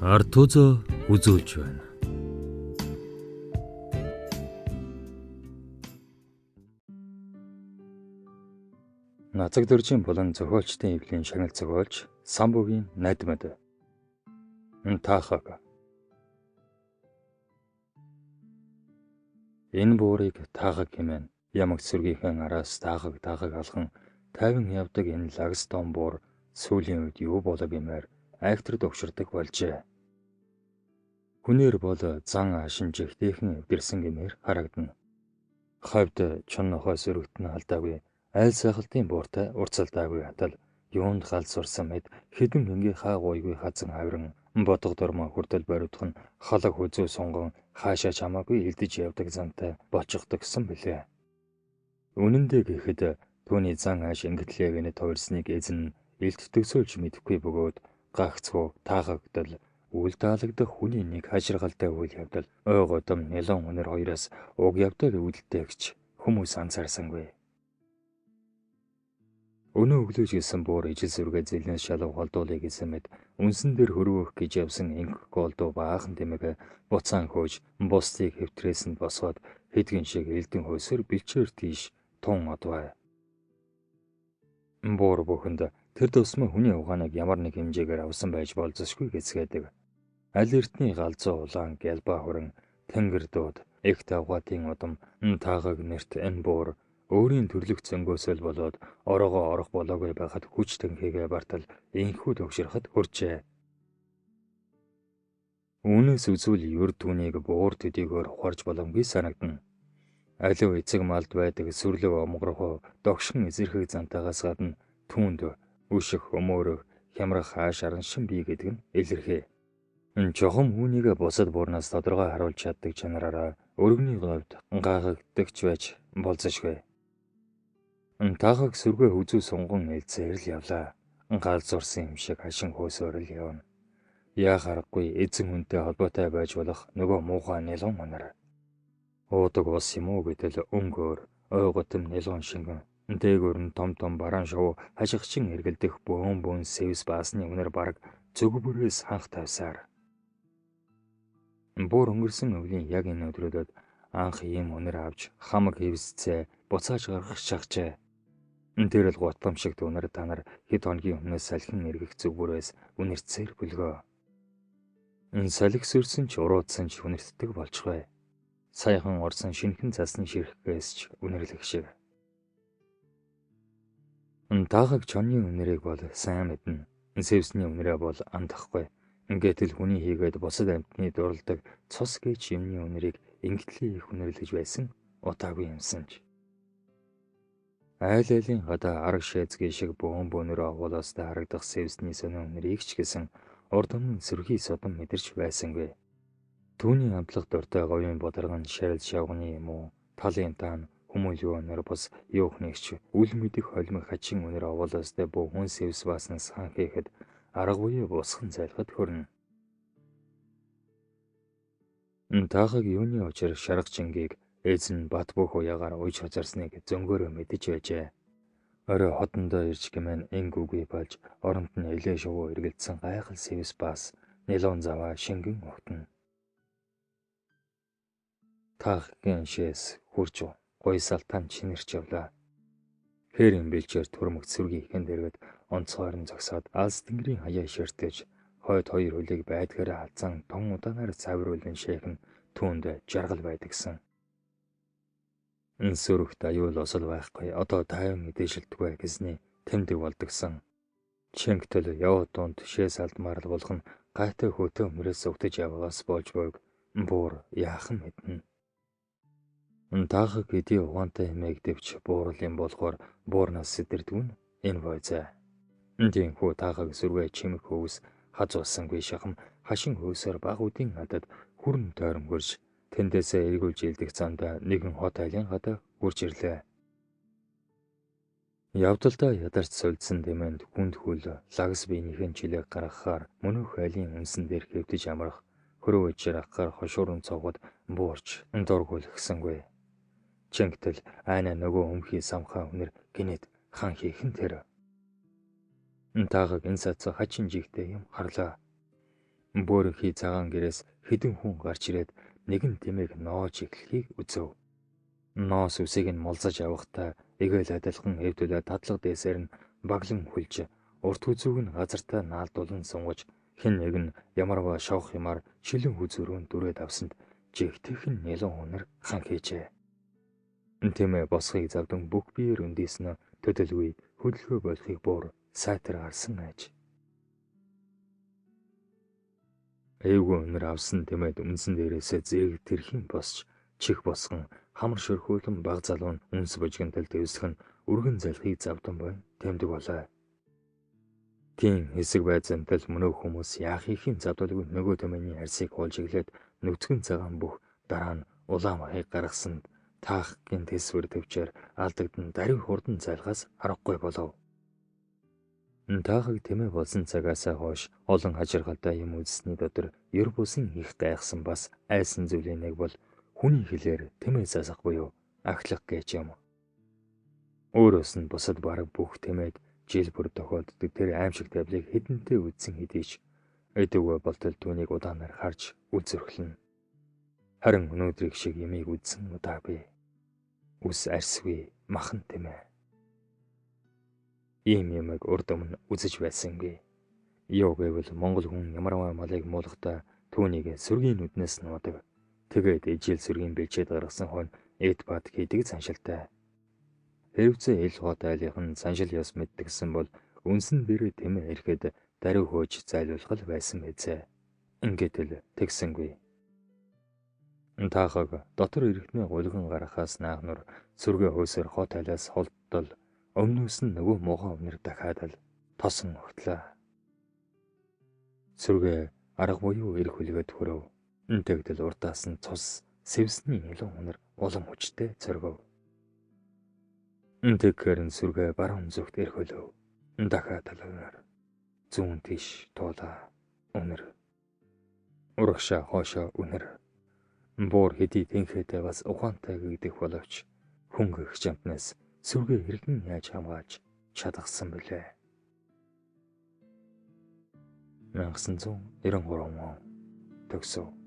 Ард тузоо үзүүлж байна. Нацаг дөржийн болон зохиолчдын эвлийн шагнал зохиолч Самбугийн найдмад. Таахаг. Энэ буурыг таахаг хэмээн ямаг сүргийнхэн араас таахаг алхан тайван явдаг энэ лагс том буур сүүлийн үед юу болоо гэмээр айхтар догширдаг болжээ. Хүнээр бол зан ашин жигтэйхэн эвдэрсэн гэмээр харагдана. Хойд чон нохоос өргөтн алдаагүй айл сайхалтын бууртай урцалдаагүй хатал юунд гал сурсан мэд хэдэн ингээ хаагуйгүй хазан хавран бодго дормоо хүртэл бариудах нь халаг хүзүү сунган хаашаа чамаагүй илдэж явдаг зантай бочгдогсон билээ. Үнэн дээр гэхэд түүний зан ааш ингэтлээ гэнэ тойрсныг эзэн илт төгсөөлж мэдэхгүй бөгөөд гагцгүй таахагдал үйл таалагдах хүний нэг хаширгалтай үйл явдал ойгодом нэлон өнөр хоёроос уг явдал үүдэлтэйгч хүмүүс анзаарсангүй. Өнөө өглөөж гисэн буур ижил сүргээ зэлнээс шалав холдуулъя гэсэн мэд үнсэн дээр хөрвөх гэж явсан инх голдуу баахан тэмэг буцаан хөөж бусдыг хэвтрээсэнд босгоод хэдгэн шиг элдэн хөөсөр бэлчээр тийш тун одваа. Буур бүхэнд тэр тусмаа хүний угааныг ямар нэг хэмжээгээр авсан байж болзошгүй гэцгээдэг. Аль эртний галзуу улаан гэлба хөрөн тэнгэр дууд их тавгаатын удам таагаг нэрт энэ буур өөрийн төрлөх зөнгөөсөл болоод ороогоо орох болоогүй байхад хүч тэнхээгээ бартал инхүү төгшөрөхөд хүрчээ. Үүнээс үзвэл юр түүнийг буур төдийгөр ухаарч боломгүй санагдана. Алив эцэг малд байдаг сүрлэг омгорхоо догшин эзэрхэг зантаагаас гадна түүнд өшөх өмөөрөх хямрах хааш араншин бий гэдэг нь илэрхээ. Чохом үүнийг бусад буурнаас тодорхой харуулж чаддаг чанараараа өргөний говьд гаагагдагч байж болзошгүй. Таахаг сүргээ хүзүү сунган элцээр л явлаа. Гал зурсан юм шиг хашин хөөсөөр л явна. Яа харахгүй эзэн хүнтэй холбоотой байж болох нөгөө муухай нэлон өнөр. Уудаг ус юм уу гэтэл өнгөөр ойготом нэлон шингэн дээгүүр нь том бараан шоу хашигчин эргэлдэх бөөн сэвс баасны өнөр бараг зөвгөрөөс ханх тавсаар. Буур өнгөрсөн өвлийн яг энэ өдрүүдэд анх ийм өнөр авч хамаг хэвсцээ буцааж гаргах шахжээ. Тэр л гутам шиг өнөр танар хэд хоногийн өмнөөс салхин эргэх зүгүүрээс үнэрцээр бөлгөө. Салхи сүрсэн ч уруудсан ч үнэртдэг болчихвэ. Саяхан орсон шинхэн цасны ширхгээс ч үнэрлэх шиг. Таахаг чонны үнэрийг бол сайн мэднэ. Сэвсний үнэрээ бол андахгүй. Ингээд л хүний хийгээд бусад амьтны дурладаг цус гэж юмны үнэрийг ингэтлээ их үнэрлэж байсан утаагүй юмсан ч. Айл-айлын гадаа арга шээзгээ шиг бөөнөр агуулаастай харагдах сэвсний сонин үнэрийг ч гэсэн урд өмнө сөрхий содон мэдэрч байсангүй. Түүний амтлах дуртай говийн бодарган шарил шавганы юм уу, талын таан, хүмүүл өнөр бус юухнэгч үл мэдих холимог хачин үнэр агуулаастай бөөн сэвс бааснаас хан хийхэд аргагүй босхон зайлахад хөрнө. Таахаг юуны учир шарга чингийг эзэн бат бөх уяагаар уйж хазарсныг зөнгөөрөө мэдэж байжээ. Орой хотондоо ирж гэмээр энгүүгүй болж оронд нь элэ шувуу эргэлдсэн гайхал сэвс баас нэлон заваа шингэн огтно. Таахгийн шээс хурж гой салтан чинэрч явлаа. Хэрийн бэлчээр түрмэгт сүргийн ихэн дэргэд онцгойрон зогсоод алс тэнгэрийн хаяа ширтэж хойд хоёр хөлийг байдгаараа алзан тун удаанаар цавруулан шээхэн түүнд жаргал байдагсан. Сүрэгт аюул осол байхгүй одоо тайван эдэшилдэггүй гэсний тэмдэг болдогсон. Чингтэл яв дунд шээс алдмаар л болох нь гайтай хөөтөө өмнөөс өгтөж явгаас болж бойг буур яахан мэднэ. Таахаг эдийн угаантай хэмээг дэвч буурлын болохоор буурнаас сэтэрдгүй нь энэ бойзаа. Динхүү таахаг сүргээ чимэг хөөс хазуулсангүй шахам хашин хөөсөөр баг үдийн хадад хүрн тойрон хөрж тэндээсээ эргүүлж илдэх цаанда нэгэн хот айлын гадаа хурж ирлээ. Явдалдаа ядарч сольдсон дэмэнд хүнд хөл лагс биенийхэн жилэг гаргахаар мөнөх айлын үнсэн дээр хэвтэж амрах хөрөө ичрахаар хошуурн цогод буурч дургуулгсангүй. Чингтэл айна нөгөө өмхий самхаа өнөр гинэд хан хийхэн тэр. Таахаг энэ сацаа хачин жигтэй юм харлаа. Бөөрийнхий цагаан гэрээс хэдэн хүн гарч ирээд нэгэн тэмээг ноож эхлэхийг үзв. Ноос үсийг нь мулзаж явахдаа эгээл адилхан эвдүүлээ татлага дээсээр нь баглан хүлж урт хүзүүг нь газартаа наалдуулан сунгаж хэн нэг нь ямарваа шавх юмар шилэн хүзүүрүүн дүрээд авсанд жигтэйхэн нэлэн хунар хан хийжээ. Тэмээ босхийг завдан бүх биеэр өндийснө төдөлгүй хөдөлгөө болохыг буур сайтар гарсан аж. Эйгүү өнөр авсан тэмээд үнсэн дээрээсээ зээг тэрхийн босч чих босгон хамар шөрхүүлэн баг залуу нь үнс бужигнтал дэвсгэн өргөн залхийг завдан байн тэмдэг болоо. Тийм хэсэг байцаантал мөнөө хүмүүс яах ихийн завдалгүй нөгөө тэмээний арсыг хуулж иглээд нүцгэн цагаан бүх дараа нь улаан махыг гаргасанд таахын тэсвэр төвчээр алдагдан даруй хурдан зайлгаас аргагүй болов. Таахыг тэмээ болсон цагаас хойш олон хажиргалтай юм үзсний дотор ер бусын их гайхсан бас айсан зүйлийн нэг бол хүний хэлээр тэмээ засах буюу ахлах гэж юм. Өөрөөс нь бусад бараг бүх тэмээд жил бүр тохиолддог тэр аимшиг тавлыг хэдэнтэй үдсэн хэдийч эдгүү болтол түүнийг удаанаар харж үлзөрхлөн. Харин өнөөдрийг шиг ямиг үдсэн удаа би. Үс арсгүй махан тэмээ. Ийм ямиг урд өмнө үзэж байсангүй. Юу гэвэл Монгол хүн ямарваа малыг муулахдаа түүнийг сүргийн нүднээс нуудаг. Тэгээд ижил сүргийн бэлчээд гаргасан хойно эд бат хийдэг заншилтай. Хэвцээ ил хот айлынхан заншил ёс мэддэгсэн бол үнсэн дээрээ тэмээ ирэхэд даруй хөөж зайлуулах байсан байцээ. Ингээд л тэгсэнгүй. Таахаг дотор ирэхнээ гулган гарахаас наахнур сүргээ хөөсөр хот айлаас холдтол өмнөөс нь нөгөө муухай өмнөр дахиад л тосон өгтлээ. Сүргээ арга буюу ирэх хүлгээд хөрөв. Тэгдэл уртаас нь цус сэвсний нэлэн хунар улам хүчтэй цоргов. Тэгхэрэн сүргээ баруун зүгт ирэх хөлөв. Дахиад талаар зүүн тийш туулаа үнэр. Урагшаа хоошоо үнэр. Буур хэдий тэнхээтэй бас ухаантай гэгдэх боловч хөнгөх чамтнаас сүргээ хэрхэн яаж хамгааж чадгсан бэлээ. 1993 он төгсөв.